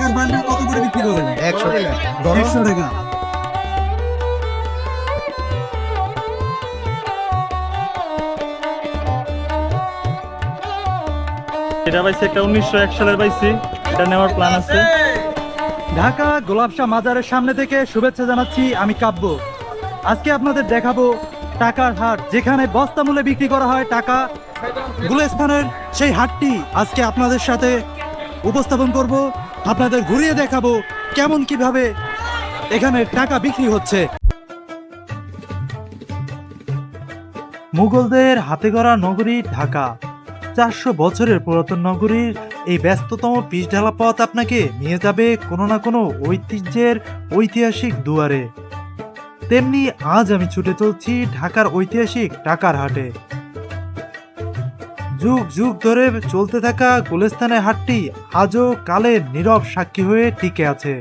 টাকার বান্ডেল কত করে বিক্রি করেন? 100 টাকা। 100 টাকা। এটা পাইছি একটা 1901 সালের পাইছি, এটা নেওয়ার প্ল্যান আছে। ঢাকা গোলাপশাহ মাজারের সামনে থেকে শুভেচ্ছা জানাচ্ছি, আমি কাব্য। আজকে আপনাদের দেখাবো টাকার হাট, যেখানে বস্তা মূল্যে বিক্রি করা হয় টাকা। গুলিস্তানের সেই হাটটি আজকে আপনাদের সাথে উপস্থাপন করব, আপনাদের ঘুরিয়ে দেখাবো কেমন কিভাবে এখানে টাকা বিক্রি হচ্ছে। মুঘলদের হাতে গড়া নগরী ঢাকা, 400 বছরের পুরাতন নগরীর এই ব্যস্ততম পিচঢালা পথ আপনাকে নিয়ে যাবে কোনো না কোনো ঐতিহ্যের ঐতিহাসিক দুয়ারে। তেমনি আজ আমি ছুটে চলছি ঢাকার ঐতিহাসিক টাকার হাটে। যুগ যুগ ধরে চলতে থাকা গুলিস্তানের হাটটি আজও কালের নীরব সাক্ষী হয়ে টিকে আছে।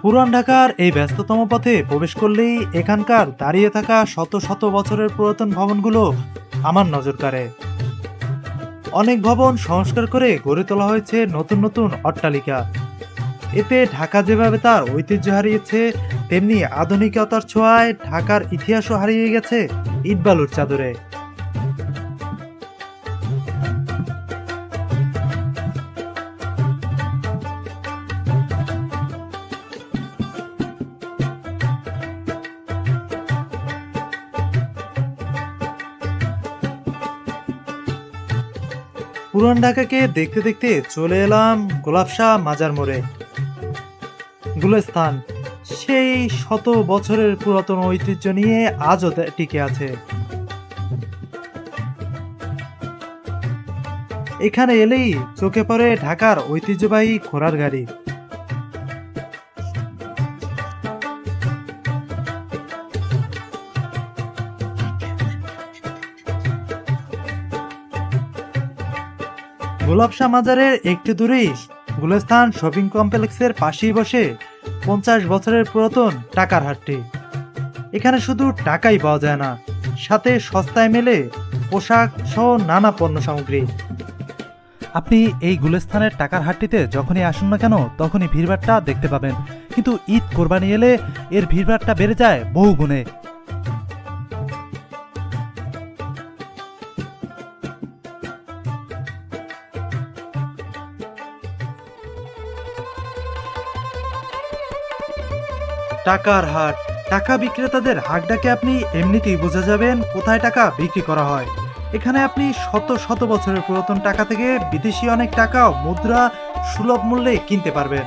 পুরান ঢাকার এই ব্যস্ততম পথে প্রবেশ করলেই এখানকার দাঁড়িয়ে থাকা শত শত বছরের পুরাতন ভবনগুলো আমার নজর কাড়ে। অনেক ভবন সংস্কার করে গড়ে তোলা হয়েছে নতুন নতুন অট্টালিকা। এতে ঢাকা যেভাবে তার ঐতিহ্য হারিয়েছে, তেমনি আধুনিকতার ছোঁয়ায় ঢাকার ইতিহাসও হারিয়ে গেছে ইটবালুর চাদরে। পুরান ঢাকাকে দেখতে দেখতে চলে এলাম গোলাপশাহ মাজার মোড়ে। গুলিস্তান সেই শত বছরের পুরাতন ঐতিহ্য নিয়ে আজও টিকে আছে। এখানে এলেই চোখে পড়ে ঢাকার ঐতিহ্যবাহী ঘোড়ার গাড়ি। গোলাপশাহ মাজারের একটু দূরেই গুলিস্তান শপিং কমপ্লেক্সের পাশেই বসে 50 বছরের পুরাতন টাকার হাটটি। এখানে শুধু টাকাই পাওয়া যায় না, সাথে সস্তায় মেলে পোশাক সহ নানা পণ্য সামগ্রী। আপনি এই গুলিস্তানের টাকার হাটটিতে যখনই আসুন না কেন তখনই ভিড়ভাট্টা দেখতে পাবেন, কিন্তু ঈদ কোরবানি এলে এর ভিড়ভাট্টা বেড়ে যায় বহু গুণে। টাকার হাট, টাকা বিক্রেতাদের হাট ডাকে আপনি এমনিতেই বোঝা যাবেন কোথায় টাকা বিক্রি করা হয়। এখানে আপনি শত শত বছরের পুরাতন টাকা থেকে বিদেশি অনেক টাকা ও মুদ্রা সুলভ মূল্যে কিনতে পারবেন।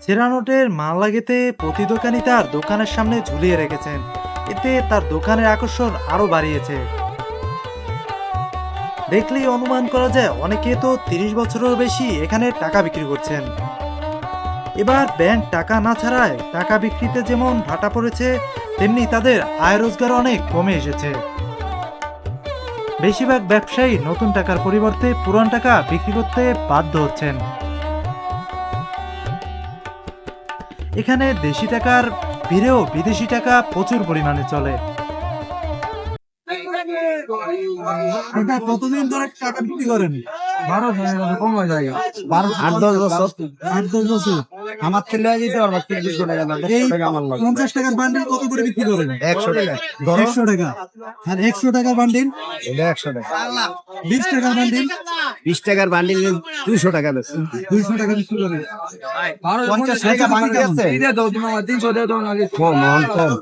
ছেঁড়া নোটের মাল লাগেতে প্রতি দোকানি তার দোকানের সামনে ঝুলিয়ে রেখেছেন, এতে তার দোকানের আকর্ষণ আরো বাড়িয়েছে। দেখলেই অনুমান করা যায় অনেকে তো 30 বছরেরও বেশি এখানে টাকা বিক্রি করছেন। এবার ব্যাংক টাকা না ছাড়ায় টাকা বিক্রিতে যেমন ভাটা পড়েছে, তেমনি তাদের আয় রোজগার অনেক কমে এসেছে। বেশিরভাগ ব্যবসায়ী নতুন টাকার পরিবর্তে পুরান টাকা বিক্রি করতে বাধ্য হচ্ছেন। এখানে দেশি টাকার ভিড়েও বিদেশি টাকা প্রচুর পরিমাণে চলে। এটা কতদিন ধরে টাকা বিক্রি করেন? 8-10 বছর। 8-10 বছর। আমার ছেলে যেতে পারবো 30 টাকা দাম। এই 100 টাকা আমার লাগে। 50 টাকার বান্ডেল কত করে বিক্রি করেন? 100 টাকা। 100 টাকা। আর 100 টাকার বান্ডেল? এটা 100 টাকা। 20 টাকার বান্ডেল? 20 টাকার বান্ডিল 200 টাকা বেশি। 200 টাকা বিক্রি করেন। 50 টাকা বান্ডিল আছে। কম, কম।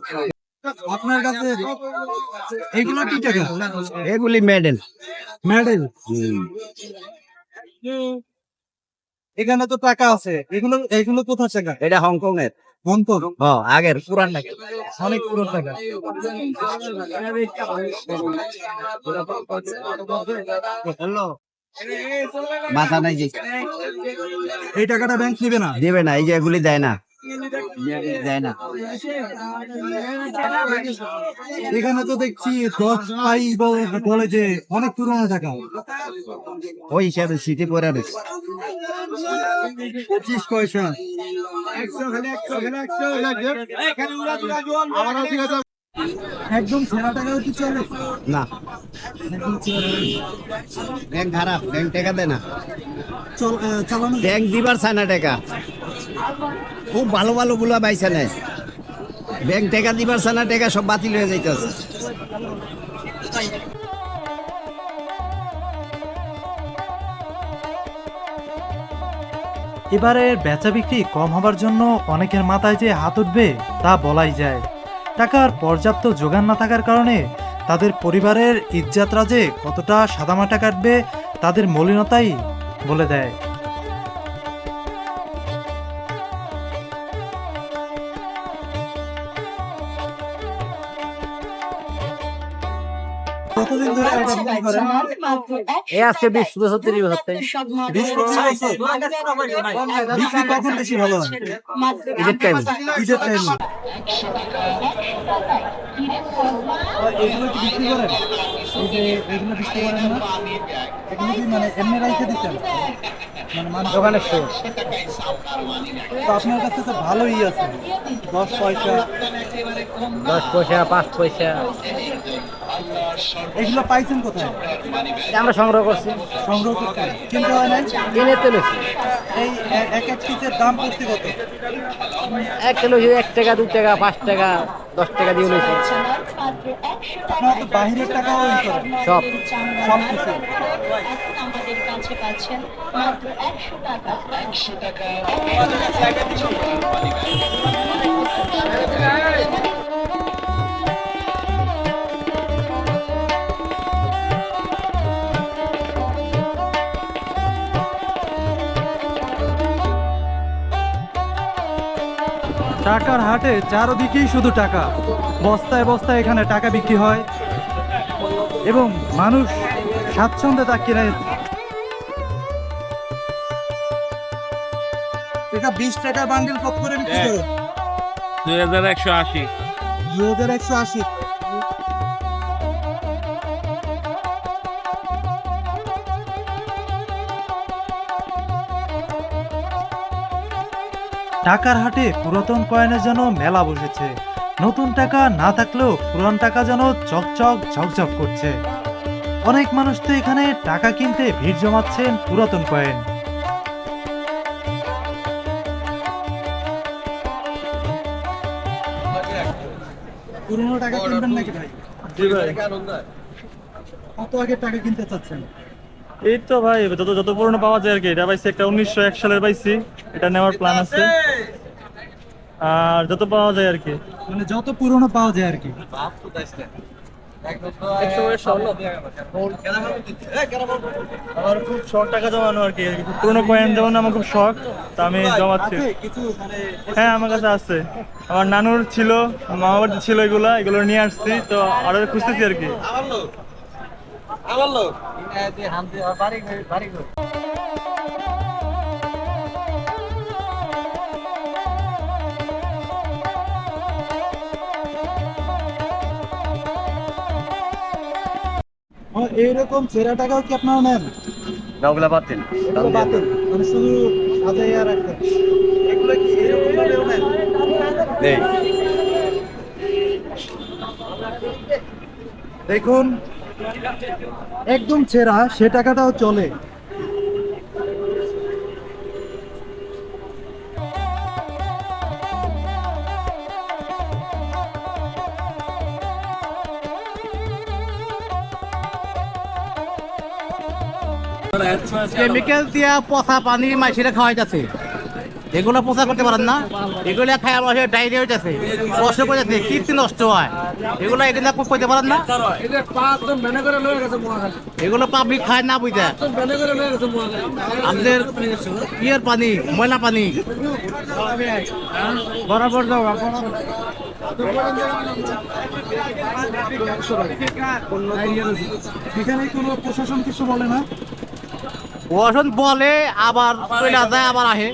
আপনার কাছে এগুলো কি টাকা? এগুলি মেডেল। মেডেল। এখানে তো টাকা আছে, এগুলো এগুলো কোথার টাকা? এটা হংকং এর। হংকং। আগের পুরান টাকা। অনেক পুরো টাকা। মাথা নাই যে। এই টাকাটা ব্যাংক নিবে না? দেবে না, এই যে এগুলি দেয় না। দেয় না। এখানে তো দেখছি 10 পাই বলে যে অনেক পুরনো টাকা। ওই হিসাবে সিটি পরে রয়েছে। 25 পয়সা। একদম ছেঁড়া টাকা কি চলে? না, ব্যাংক খারাপ, ব্যাংক টাকা দেয় না, চালানো ব্যাংক দিবার চায় না টাকা। খুব ভালো ভালো গুলা পাইছে না, ব্যাংক টাকা দিবার চায় না, টাকা সব বাতিল হয়ে যাইতেছে। এবারের বেচা বিক্রি কম হবার জন্য অনেকের মাথায় যে হাত উঠবে তা বলাই যায়। টাকার পর্যাপ্ত যোগান না থাকার কারণে তাদের পরিবারের ইজ্জাতরা যে কতটা সাদামাটা কাটবে তাদের মলিনতাই বলে দেয়। কতদিন ধরে এটা বিক্রি করেন? এই আজকে 20 বছর 30 বছর থেকে। 20 বছর হয়েছে? বিক্রি কখন বেশি ভালো হয়? ঈদের টাইম। ঈদের টাইমে। এগুলো কি বিক্রি করেন? এই যে এগুলো বিক্রি করেন না? এগুলো কি মানে এমনি রাইখে দিচ্ছেন? মানে মানুষ দোকানের শো। তো আপনার কাছে তো ভালোই আছে, 10 পয়সা। 10 পয়সা 5 পয়সা এগুলো পাইছেন কোথায়? আমরা সংগ্রহ করছি, সংগ্রহ করতে কিনতে হয় নাই? কিনে তুলেছি। এই এক এক পিসের দাম পড়ছে কত? 1 কিলো 1 টাকা 2 টাকা 5 টাকা 10 টাকা দিয়ে লইছি আপনারা তো বাহিরের টাকাও ই করেন সব। সব কিছু। আমাদের কাছে পাচ্ছেন মাত্র 100 টাকা। 100 টাকা। টাকার হাটে চারদিকেই শুধু টাকা, বস্তায় বস্তায় এখানে টাকা বিক্রি হয় এবং মানুষ স্বাচ্ছন্দ্যে তা কিনে। এটা 20 টাকা বান্ডিল কত করে বিক্রি করেন? 2180। 2180। টাকার হাটে পুরাতন কয়েনের যেন মেলা বসেছে। নতুন টাকা না থাকলেও পুরান টাকা যেন চকচক ঝকঝক করছে। অনেক মানুষ তো এখানে টাকা কিনতে ভিড় জমাচ্ছেন পুরাতন কয়েন। পুরনো টাকা কিনবেন নাকি ভাই? জি ভাই। কত আগে টাকা কিনতে চাচ্ছেন? এই তো ভাই যত যত পুরনো পাওয়া যায় আর কি। এটা পাইছি একটা 1901 সালের পাইছি, এটা নেওয়ার প্ল্যান আছে। আর যত পাওয়া যায় আর কি। মানে যত পুরনো পাওয়া যায় আর কি। আমার খুব শখ টাকা জমানো আর কি, পুরনো কয়েন জমানো আমার খুব শখ, তা আমি জমাচ্ছি। আছে কিছু মানে হ্যাঁ আমার কাছে আছে, আমার নানুর ছিল, মামা বাড়িতে ছিল, এগুলো নিয়ে আসছি, তো আরো খুঁজতেছি আর কি। এইরকম ছেঁড়া টাকাও কি আপনারা নেন? ওগুলা বাতিল। এগুলো বাতিল, মানে শুধু সাজাইয়া রাখতেন। এগুলো কি এরকম ভাবেও নেন? নেই। দেখুন একদম ছেঁড়া, সে টাকাটাও চলে। কেমিক্যাল দিয়া পচা পানি মাইসিরা খাওয়াইতেছে, এগুলো পচা করতে পারেন না, এগুলো খাই আমার ডায়রিয়া হইতেছে, কষ্ট করে যাচ্ছে, কীর্তি নষ্ট হয়, এগুলো এখানে করতে পারেন না। এগুলো পাবলিক খায় না বুঝতে, আমাদের ইয়ের পানি, ময়লা পানি বরাবর যাও। এখানে কোনো প্রশাসন কিছু বলে না? প্রশাসন বলে, আবার চলে যায়, আবার আহে।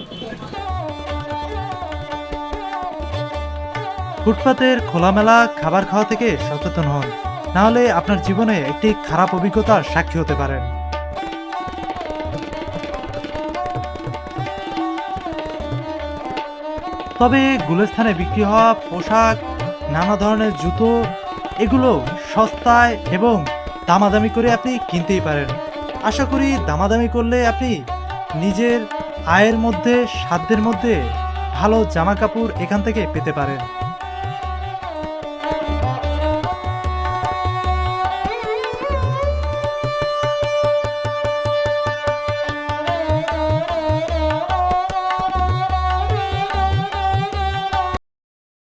ফুটপাতের খোলামেলা খাবার খাওয়া থেকে সচেতন হন, নাহলে আপনার জীবনে একটি খারাপ অভিজ্ঞতার সাক্ষী হতে পারেন। তবে গুলিস্তানে বিক্রি হওয়া পোশাক, নানা ধরনের জুতো, এগুলো সস্তায় এবং দামাদামি করে আপনি কিনতেই পারেন। আশা করি দামাদামি করলে আপনি নিজের আয়ের মধ্যে, সাধ্যের মধ্যে ভালো জামা কাপড় এখান থেকে পেতে পারেন।